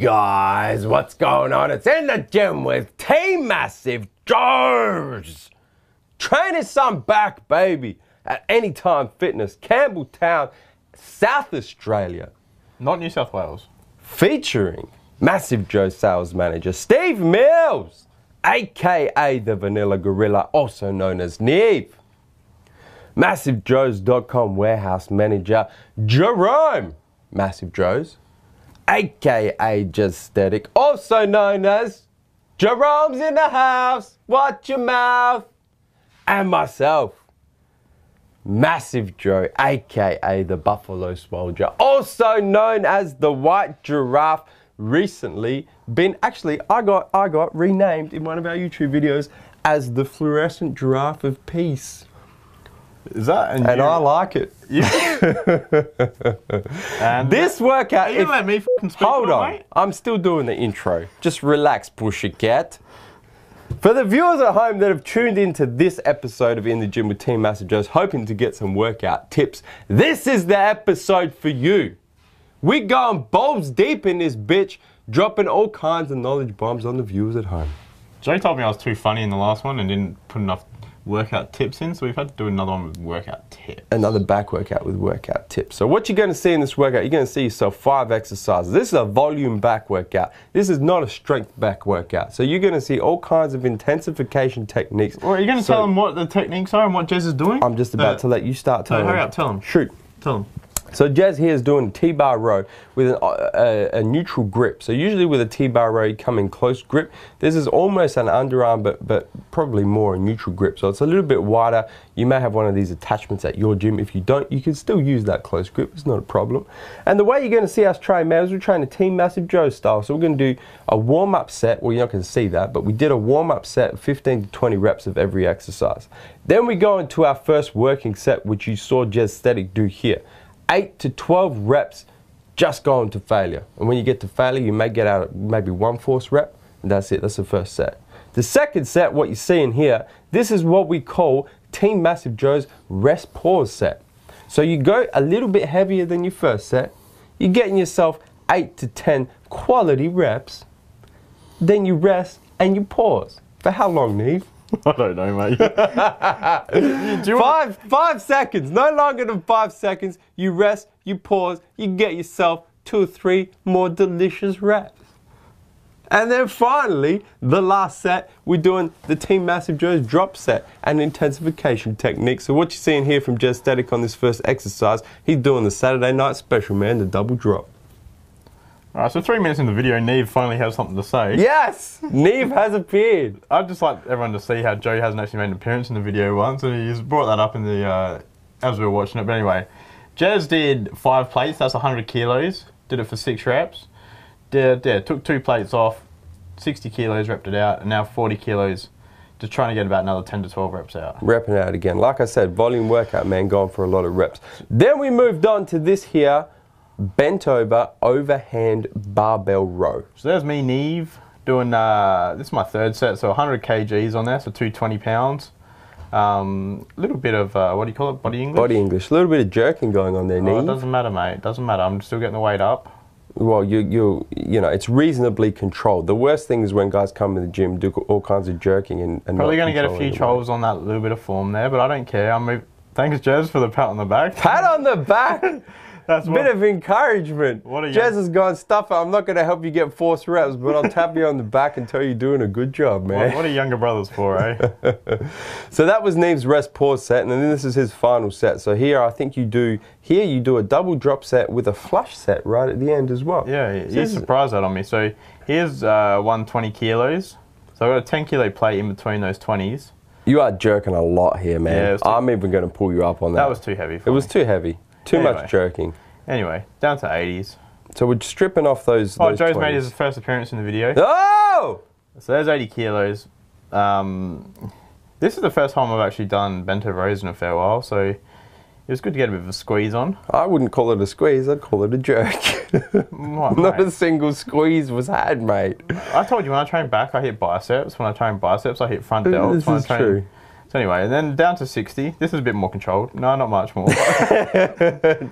guys, what's going on? It's In the Gym with Team Massive Joes. Training some back, baby, at Anytime Fitness, Campbelltown, South Australia. Not New South Wales. Featuring Massive Joe sales manager Steve Mills, aka the Vanilla Gorilla, also known as Neve. MassiveJoes.com warehouse manager Jerome, Massive Joes, aka Justhetic, also known as Jerome's in the house, watch your mouth, and myself, Massive Joe, aka the Buffalo Soldier, also known as the White Giraffe. Recently been, actually I got renamed in one of our YouTube videos as the Fluorescent Giraffe of Peace. Is that? And I like it. And this workout. You let me fucking speak. Hold on, mate? I'm still doing the intro. Just relax, pussycat. For the viewers at home that have tuned into this episode of In the Gym with Team Massive Joes, hoping to get some workout tips, this is the episode for you. We're going balls deep in this bitch, dropping all kinds of knowledge bombs on the viewers at home. Joe told me I was too funny in the last one and didn't put enough workout tips in, so we've had to do another one with workout tips. Another back workout with workout tips. So what you're going to see in this workout, you're going to see yourself 5 exercises. This is a volume back workout. This is not a strength back workout. So you're going to see all kinds of intensification techniques. Well, are you going to tell them what the techniques are and what Jez is doing? I'm just about to let you start telling them. Hurry up, tell them. Shoot. Tell them. So Jez here is doing a T-bar row with a neutral grip. So usually with a T-bar row, you come in close grip. This is almost an underarm, but probably more a neutral grip. So it's a little bit wider. You may have one of these attachments at your gym. If you don't, you can still use that close grip. It's not a problem. And the way you're going to see us train, man, is we're trying to Team Massive Joe style. So we're going to do a warm-up set. Well, you're not going to see that, but we did a warm-up set, 15 to 20 reps of every exercise. Then we go into our first working set, which you saw Justhetic do here. 8 to 12 reps just going to failure. And when you get to failure, you may get out maybe 1 force rep, and that's it. That's the first set. The second set, what you see in here, this is what we call Team Massive Joe's rest pause set. So you go a little bit heavier than your first set. You're getting yourself 8 to 10 quality reps. Then you rest and you pause. For how long, Neve? I don't know, mate. 5 seconds, no longer than 5 seconds. You rest, you pause, you get yourself 2 or 3 more delicious reps. And then finally, the last set, we're doing the Team Massive Joe's drop set and intensification technique. So what you're seeing here from Justhetic on this first exercise, he's doing the Saturday night special, man, the double drop. Alright, so 3 minutes in the video, Neve finally has something to say. Yes! Neve has appeared. I'd just like everyone to see how Joe hasn't actually made an appearance in the video once, and he's brought that up in the as we were watching it. But anyway, Jez did 5 plates, that's 100 kilos, did it for 6 reps. Took 2 plates off, 60 kilos, repped it out, and now 40 kilos, just trying to get about another 10 to 12 reps out. Repping out again. Like I said, volume workout, man, going for a lot of reps. Then we moved on to this here, bent over overhand barbell row. So there's me, Neve, doing, this is my 3rd set, so 100 kgs on there, so 220 pounds. A little bit of, what do you call it, body English? Body English, a little bit of jerking going on there, Neve. It doesn't matter, mate, it doesn't matter, I'm still getting the weight up. Well, you know, it's reasonably controlled. The worst thing is when guys come in the gym, do all kinds of jerking and probably going to get a few trolls on that little bit of form there, but I don't care. Thanks, Jez, for the pat on the back. Pat on the back? That's a bit of encouragement. Jez has gone, stuff it. I'm not going to help you get force reps, but I'll tap you on the back and tell you you're doing a good job, man. What are younger brothers for, eh? So that was Neve's rest pause set, and then this is his final set. So here, I think you do a double drop set with a flush set right at the end as well. Yeah, he's surprised that on me. So here's 120 kilos. So I've got a 10 kilo plate in between those 20s. You are jerking a lot here, man. Yeah, I'm even going to pull you up on that. That was too heavy for me. It was too heavy. Too much jerking. Anyway, down to 80s. So we're stripping off those. Oh, Joe's 20s. Made his first appearance in the video. Oh! So there's 80 kilos. This is the first time I've actually done bent over rows in a fair while, so it was good to get a bit of a squeeze on. I wouldn't call it a squeeze, I'd call it a jerk. What, not a single squeeze was had, mate. I told you when I train back, I hit biceps. When I train biceps, I hit front delts. This is true. So anyway, and then down to 60. This is a bit more controlled. No, not much more.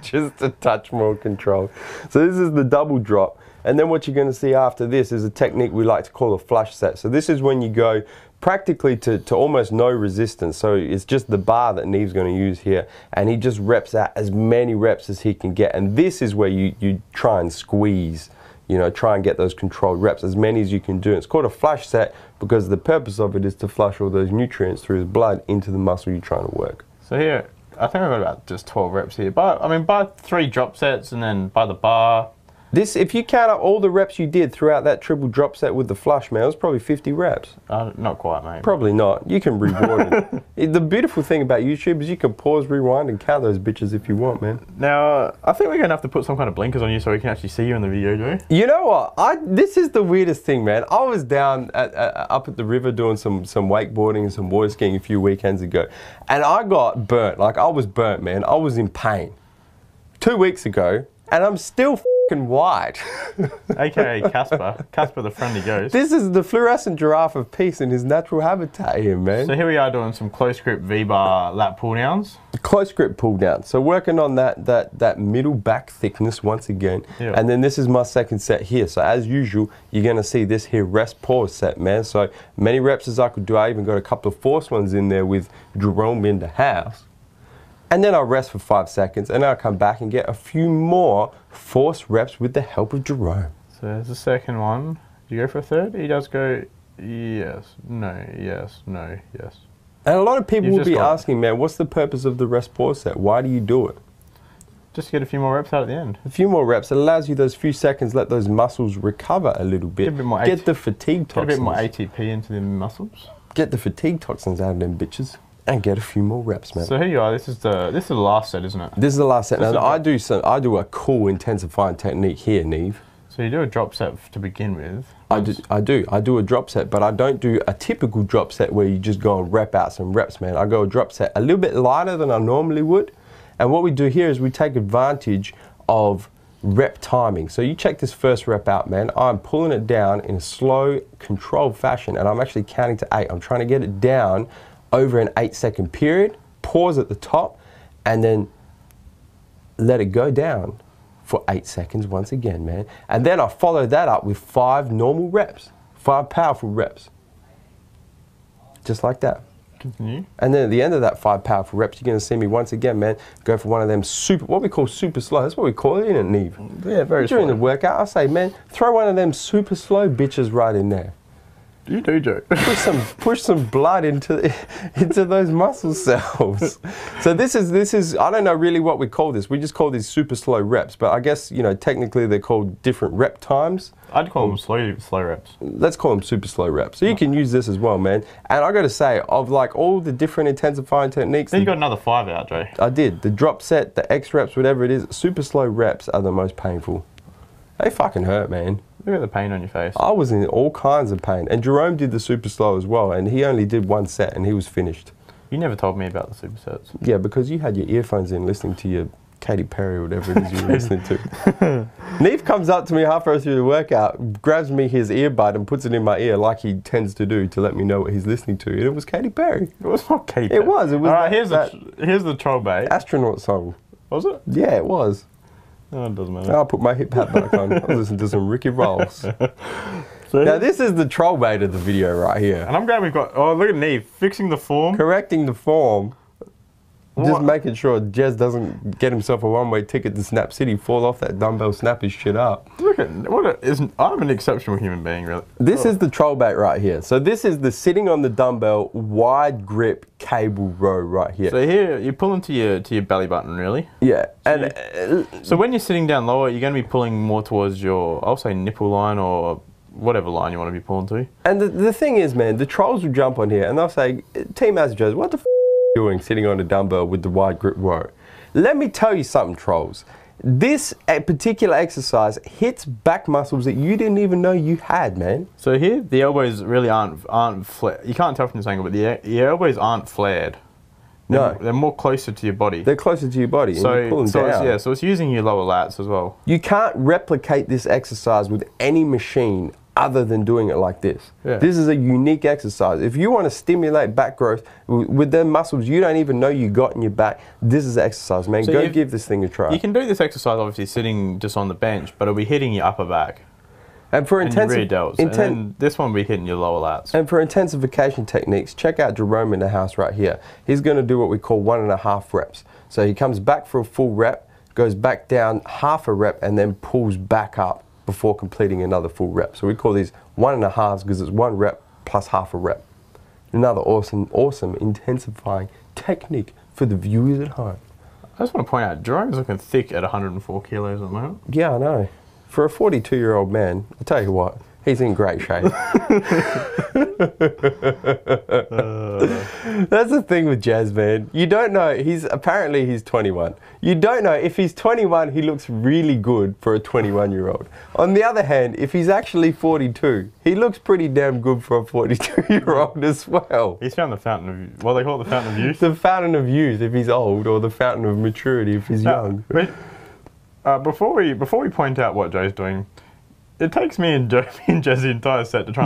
Just a touch more control. So this is the double drop. And then what you're going to see after this is a technique we like to call a flush set. So this is when you go practically to almost no resistance. So it's just the bar that Neve's going to use here. And he just reps out as many reps as he can get. And this is where you try and squeeze. You know, try and get those controlled reps, as many as you can do. It's called a flush set because the purpose of it is to flush all those nutrients through the blood into the muscle you're trying to work. So here, I think I've got about just 12 reps here. But I mean, by 3 drop sets and then by the bar. This, if you count up all the reps you did throughout that triple drop set with the flush, man, it was probably 50 reps. Not quite, mate. Probably not. You can reward it. The beautiful thing about YouTube is you can pause, rewind, and count those bitches if you want, man. Now, I think we're going to have to put some kind of blinkers on you so we can actually see you in the video, Joe. You know what? This is the weirdest thing, man. I was down up at the river doing some wakeboarding and some water skiing a few weekends ago, and I got burnt. Like, I was burnt, man. I was in pain 2 weeks ago, and I'm still white. AKA Casper the friendly ghost. This is the fluorescent giraffe of peace in his natural habitat here, man. So here we are doing some close grip V-bar lat pull downs. Close grip pull down. So working on that middle back thickness once again. Yeah. And then this is my second set here. So as usual, you're going to see this here rest pause set, man. So many reps as I could do. I even got a couple of force ones in there with Jerome in the house. And then I'll rest for 5 seconds, and then I'll come back and get a few more force reps with the help of Jerome. So there's the second one. Do you go for a third? He does go yes, no, yes, no, yes. And a lot of people will be asking, man, what's the purpose of the rest pause set? Why do you do it? Just to get a few more reps out at the end. A few more reps. It allows you those few seconds, let those muscles recover a little bit. Get a bit more get the fatigue toxins. Get a bit more ATP into the muscles. Get the fatigue toxins out of them bitches. And get a few more reps, man. So here you are. This is the last set, isn't it? This is the last set. Now I do a cool intensifying technique here, Neve. So you do a drop set to begin with. I do a drop set, but I don't do a typical drop set where you just go and rep out some reps, man. I go a drop set a little bit lighter than I normally would. And what we do here is we take advantage of rep timing. So you check this first rep out, man. I'm pulling it down in a slow, controlled fashion, and I'm actually counting to 8. I'm trying to get it down over an 8-second period, pause at the top, and then let it go down for 8 seconds once again, man. And then I follow that up with 5 normal reps, 5 powerful reps. Just like that. Continue. And then at the end of that 5 powerful reps, you're going to see me once again, man, go for one of them what we call super slow. That's what we call it, isn't it, Neve? Yeah, very slow. During the workout, I say, man, throw one of them super slow bitches right in there. You do, Joe. push some blood into those muscle cells. So this is I don't know really what we call this. We just call these super slow reps, but I guess, you know, technically they're called different rep times. I'd call them slow reps. Let's call them super slow reps. So you can use this as well, man. And I got to say, of like all the different intensifying techniques. Then you got another 5 out, Joe. I did. The drop set, the X reps, whatever it is, super slow reps are the most painful. They fucking hurt, man. Look at the pain on your face. I was in all kinds of pain. And Jerome did the super slow as well, and he only did 1 set and he was finished. You never told me about the supersets. Yeah, because you had your earphones in listening to your Katy Perry or whatever it is you were listening to. Neve comes up to me halfway through the workout, grabs me his earbud and puts it in my ear like he tends to do to let me know what he's listening to. And it was Katy Perry. It was not Katy Perry. It was. It was. All right, here's the troll bait. Astronaut song. Was it? Yeah, it was. Oh, it doesn't matter. I'll put my hip hat back on. I'll listen to some Ricky Rolls. Now this is the troll bait of the video right here. And I'm glad we've got, oh look at Neve, fixing the form. Correcting the form. What? Just making sure Jez doesn't get himself a one-way ticket to Snap City, fall off that dumbbell, snap his shit up. Look at, I'm an exceptional human being, really. This is the troll bait right here. So this is the sitting on the dumbbell, wide grip cable row right here. So here, you're pulling to your belly button, really? Yeah. So when you're sitting down lower, you're going to be pulling more towards your, I'll say nipple line or whatever line you want to be pulling to. And the thing is, man, the trolls will jump on here and they'll say, Team Asjos, what the f doing sitting on a dumbbell with the wide grip row? Let me tell you something, trolls. This particular exercise hits back muscles that you didn't even know you had, man. So here, the elbows really aren't flared. You can't tell from this angle, but the elbows aren't flared. No. They're more closer to your body. They're closer to your body, and you pull them down. Yeah, so it's using your lower lats as well. You can't replicate this exercise with any machine other than doing it like this. Yeah. This is a unique exercise. If you want to stimulate back growth with the muscles you don't even know you got in your back, this is the exercise, man. So Go give this thing a try. You can do this exercise obviously sitting just on the bench, but it'll be hitting your upper back. And for really delts. And then this one will be hitting your lower lats. And for intensification techniques, check out Jerome in the house right here. He's going to do what we call 1.5 reps. So he comes back for a full rep, goes back down half a rep, and then pulls back up before completing another full rep. So we call these 1.5s because it's 1 rep plus half a rep. Another awesome intensifying technique for the viewers at home. I just want to point out, Jerome's looking thick at 104 kilos at the moment. Yeah, I know. For a 42-year-old man, I'll tell you what, he's in great shape. That's the thing with Jazz, man. You don't know, apparently he's 21. You don't know, if he's 21, he looks really good for a 21-year-old. On the other hand, if he's actually 42, he looks pretty damn good for a 42-year-old as well. He's found the fountain of, what they call it, the fountain of youth? The fountain of youth if he's old, or the fountain of maturity if he's young. Before we point out what Joe's doing, it takes me and Jez the entire set to try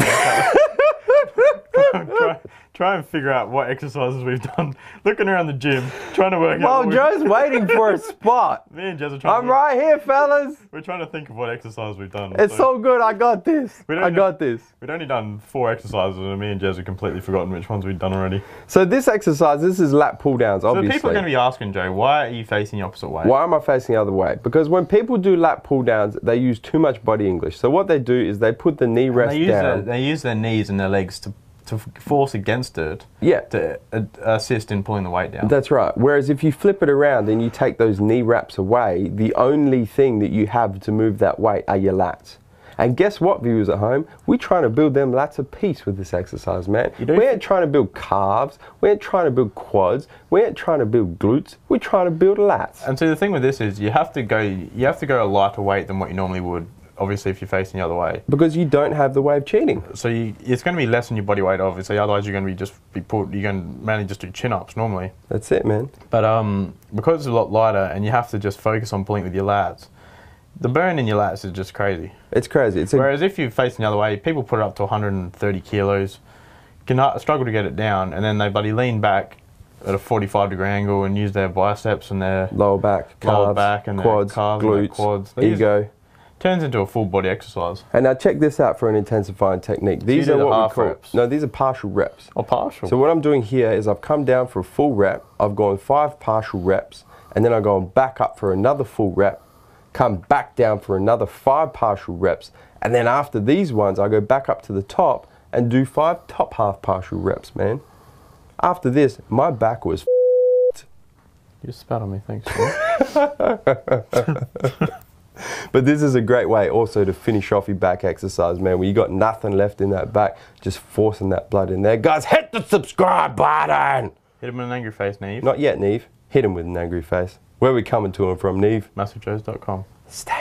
and try and figure out what exercises we've done. Looking around the gym, trying to work out. Well, Joe's waiting for a spot. Me and Jez are trying. I'm right here, fellas. We're trying to think of what exercise we've done. It's so good. I got this. I got this. We'd only done 4 exercises, and me and Jez have completely forgotten which ones we'd done already. So this exercise, this is lat pull downs, obviously. So people are going to be asking, Joe, why are you facing the opposite way? Why am I facing the other way? Because when people do lat pull downs, they use too much body English. So what they do is they put the knee rest down. They use their knees and their legs to force against it, to assist in pulling the weight down. That's right. Whereas if you flip it around and you take those knee wraps away, the only thing that you have to move that weight are your lats. And guess what, viewers at home? We're trying to build them lats of peace with this exercise, man. We ain't trying to build calves. We ain't trying to build quads. We ain't trying to build glutes. We're trying to build lats. And so the thing with this is you have to go a lighter weight than what you normally would. Obviously, if you're facing the other way. Because you don't have the way of cheating. So it's going to be less than your body weight, obviously. Otherwise, you're going to you're going to mainly just do chin-ups normally. That's it, man. But because it's a lot lighter and you have to just focus on pulling with your lats, the burn in your lats is just crazy. It's crazy. Whereas if you're facing the other way, people put it up to 130 kilos, can struggle to get it down, and then they bloody lean back at a 45-degree angle and use their biceps and their lower back, calves, and quads, their calves, glutes, and quads. ego. Turns into a full body exercise. And now check this out for an intensifying technique. These are what we call reps. No, these are partial reps. Oh, partial. So what I'm doing here is I've come down for a full rep, I've gone 5 partial reps, and then I've gone back up for another full rep, come back down for another 5 partial reps, and then after these ones I go back up to the top and do 5 top half partial reps, man. After this, my back was You spat on me, thanks. But this is a great way also to finish off your back exercise, man. When you got nothing left in that back, just forcing that blood in there. Guys, hit the subscribe button! Hit him with an angry face, Neve. Not yet, Neve. Hit him with an angry face. Where are we coming to him from, Neve? MassiveJoes.com. Stay